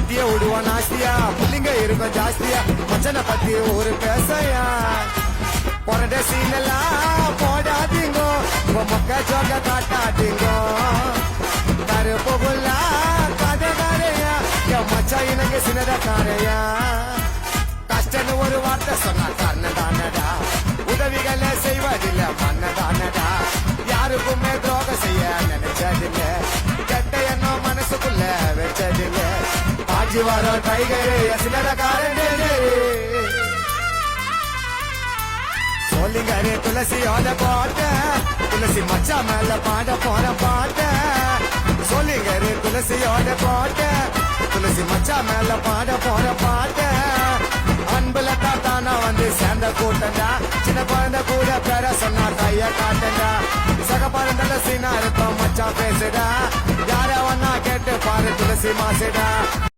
பொட்டிய விடுவான் நாஸ்தியா புள்ளிங்க இருக்கும் ஜாஸ்தியா மச்சனை பத்தி ஒரு பேசையா பொறட சீனெல்லாம் போடாதீங்கோ மொக்க ஜோக்க காட்டாதீங்கோ கருப்பு புல்லா கதைகாரையா என் மச்சா இனங்க சின்னதக்காரையா கஷ்டன்னு ஒரு வார்த்தை சொன்னா கண்ணதானடா உதவிகளை செய்வதில்ல மன்னதானடா யாருக்குமே துரோகம் செய்ய நினைச்சதில்ல கெட்ட எண்ணம் மனசுக்குள்ள வச்சதில்ல ஆட்சி வர டைகரு சின்னதக்காரே சொல்லிங்கரு துளசியோட பாட்ட துளசி மச்சா மேல பாட போற பாட்ட சொல்லிங்கரு துளசியோட பாட்ட துளசி மச்சா மேல பாட போற பாட்ட அன்புல தாத்தானா வந்து சேர்ந்த கூட்டண்டா சின்ன குழந்தை கூட பேர சொன்னா கைய காட்டண்டா சக பறந்தல சீனா இருப்போம் மச்சா பேசுடா யார ஒன்னா கேட்டு பாரு துளசி மாசுடா